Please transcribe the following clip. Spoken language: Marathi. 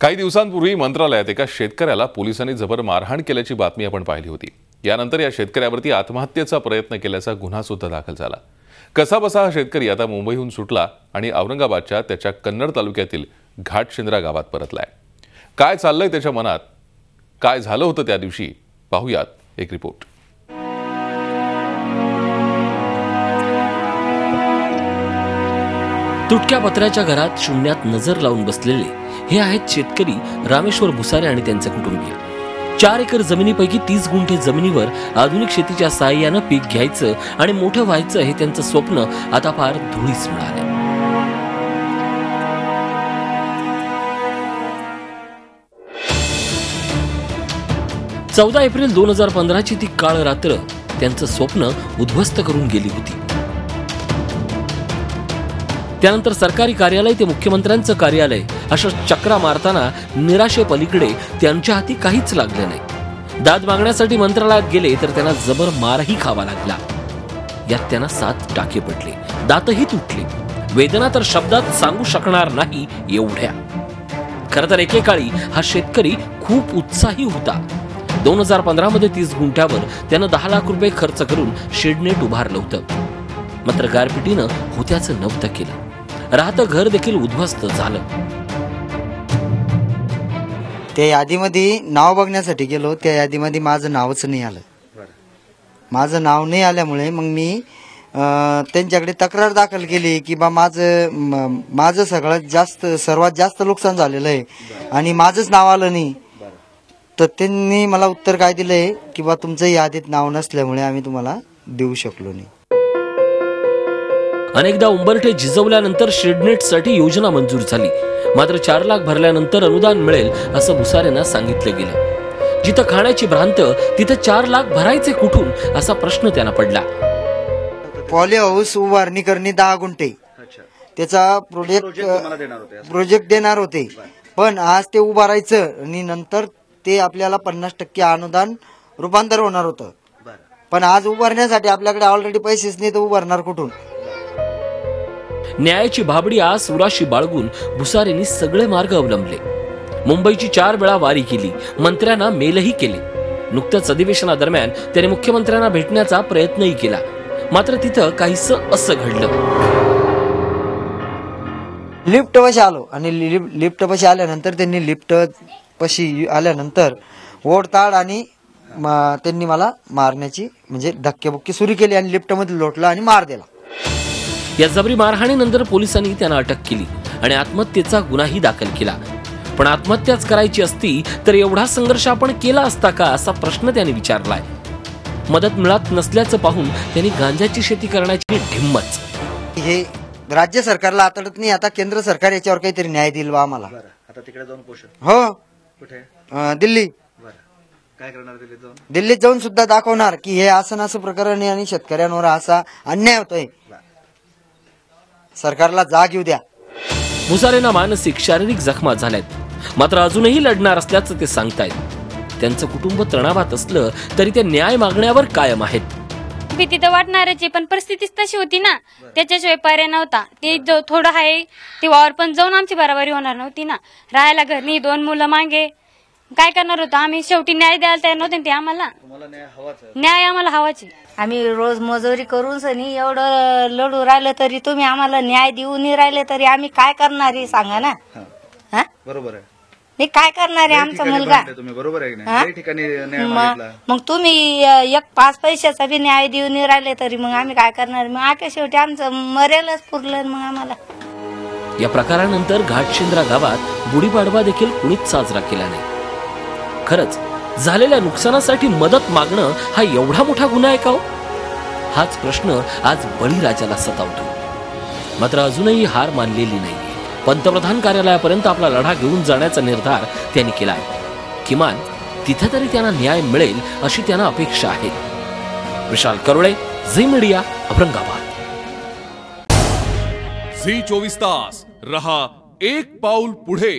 काही दिवसांपूर्वी मंत्रालयात एका शेतकऱ्याला पोलिसांनी जबर मारहाण केल्याची बातमी आपण पाहिली होती। यानंतर या शेतकऱ्यावरती आत्महत्येचा प्रयत्न केल्याचा गुन्हा सुद्धा दाखल झाला। कसाबसा हा शेतकरी आता मुंबईहून सुटला आणि औरंगाबादच्या त्याच्या कन्नड तालुक्यातील घाटशिंद्रा गावात परतलाय। काय चाललंय त्याच्या मनात, काय झालं होतं त्या दिवशी, पाहूयात एक रिपोर्ट। तुटक्या पत्र्याच्या घरात शून्यात नजर लावून बसलेले हे आहेत शेतकरी रामेश्वर भुसारे आणि त्यांचे कुटुंबीय। 4 एकर जमिनीपैकी 30 गुंठे जमिनीवर आधुनिक शेतीच्या सहाय्याने पीक घ्यायचं आणि मोठं व्हायचं हे त्यांचं स्वप्न आता फार धुळीस मिळालं। एप्रिल 2015 ची ती काळ रात्र त्यांचं स्वप्न उद्ध्वस्त करून गेली होती। त्यानंतर सरकारी कार्यालय ते मुख्यमंत्र्यांचं कार्यालय अशा चक्रा मारताना निराशे पलीकडे त्यांच्या हाती काहीच लागले नाही। दाद मागण्यासाठी मंत्रालयात गेले तर त्यांना जबर मारही खावा लागला। यात त्यांना 7 टाके पडले, दातही तुटले। वेदना तर शब्दात सांगू शकणार नाही एवढ्या। खरं तर एकेकाळी हा शेतकरी खूप उत्साही होता। 2015 मध्ये 30 गुंठ्यावर त्यानं 10 लाख रुपये खर्च करून शेडनेट उभारलं होतं। मात्र गारपिटीनं होत्याचं नव्हतं केलं। राहतं घर देखील उद्ध्वस्त झालं। त्या यादीमध्ये नाव बघण्यासाठी गेलो, त्या यादीमध्ये माझं नावच नाही आलं। माझं नाव नाही आल्यामुळे मग मी त्यांच्याकडे तक्रार दाखल केली की बा माझं सर्वात जास्त नुकसान झालेलं आहे आणि माझंच नाव आलं नाही। तर त्यांनी मला उत्तर काय दिलंय की बा तुमचं यादीत नाव नसल्यामुळे आम्ही तुम्हाला देऊ शकलो नाही। अनेकदा उंबरठे झिजवल्यानंतर शेडनेटसाठी योजना मंजूर झाली, मात्र 4 लाख भरल्यानंतर अनुदान मिळेल असं भुसारेंना सांगितलं गेलं। जिथं खाण्याची भ्रांत तिथं 4 लाख भरायचे कुठून असा प्रश्न त्यांना पडला। पॉली हाऊस उभारणी करणे 10 गुंठे त्याचा प्रोजेक्ट देणार होते, पण आज ते उभारायचं आणि नंतर ते आपल्याला 50% अनुदान रूपांतर होणार होतं। पण आज उभारण्यासाठी आपल्याकडे ऑलरेडी पैसेच नाही, तर उभारणार कुठून? न्यायाची भाबडी आज सुराशी बाळगून भुसारेंनी सगळे मार्ग अवलंबले। मुंबईची 4 वेळा वारी केली, मंत्र्यांना मेलही केले। नुकत्याच अधिवेशनादरम्यान त्याने मुख्यमंत्र्यांना भेटण्याचा प्रयत्नही केला, मात्र तिथं काहीसं असं घडलं। लिफ्ट पाशी आलो आणि लिफ्ट पाशी आल्यानंतर त्यांनी लिफ्ट पाशी आल्यानंतर ओढताड आणि त्यांनी मला मारण्याची म्हणजे धक्केबुक्की सुरू केली आणि लिफ्ट मध्ये लोटला आणि मार दिला। या जबरी मारहाणीनंतर पोलिसांनी त्यांना अटक केली आणि आत्महत्येचा गुन्हाही दाखल केला। पण आत्महत्याच करायची असती तर एवढा संघर्ष आपण केला असता का असा प्रश्न त्यांनी विचारलाय। मदत मिळत नसल्याचं पाहून त्यांनी गांजाची शेती करण्याची ढिम्मच। हे राज्य सरकारला आतडत नाही, आता केंद्र सरकार याच्यावर काहीतरी न्याय देईल बा आम्हाला। आता तिकडे जाऊन पोषण हो कुठे दिल्ली। काय करणार दिल्लीत जाऊन सुद्धा दाखवणार की हे असं प्रकरण आहे आणि शेतकऱ्यांवर असा अन्याय होतोय, सरकारला जाग येऊ द्या। भुसारेंना मानसिक शारीरिक जखमा झाल्यात, मात्र अजूनही लढणार असल्याचं ते सांगतायत। त्यांचं कुटुंब तणावात असलं तरी ते न्याय मागण्यावर कायम आहेत। भीती तर वाटणारच, पण परिस्थितीच तशी होती ना, त्याच्याशिवाय पर्याय नव्हता। ते जो थोडं आहे ते वावर पण जाऊन आमची बराबरी होणार नव्हती ना। राहायला घर नाही, 2 मुलं मागे, काय करणार होतं आम्ही? शेवटी न्याय द्यायला तयार नव्हते ते आम्हाला। न्याय आम्हाला हवाच। आम्ही रोज मजुरी करून सनी एवढं लढू राहिलं तरी तुम्ही आम्हाला न्याय देऊ नाही राहिले तरी आम्ही काय करणार आहे सांगा ना। बरोबर आहे, नाही काय करणार आहे आमचा मुलगा? बरोबर आहे। मग तुम्ही एक 5 पैशाचा बी न्याय देऊ नाही राहिले तरी मग आम्ही काय करणार? मग आख्या शेवटी आमचं मरेलच पुरलं मग आम्हाला। या प्रकारानंतर घाटशिंद्रा गावात गुढीपाडवा देखील कुणीच साजरा केला नाही। खरंच झालेल्या नुकसानासाठी मदत मागणं हा एवढा मोठा गुन्हा आहे का? हाच प्रश्न आज बळीराजाला सतावतो। मात्र अजूनही हार मानलेली नाही। पंतप्रधान कार्यालयापर्यंत आपला लढा घेऊन जाण्याचा निर्धार त्यांनी केलाय। किमान तिथे तरी त्यांना न्याय मिळेल अशी त्यांना अपेक्षा आहे। Vishal Karole, Zee Media, Aurangabad. Zee 24 तास रहा एक पाऊल पुढे।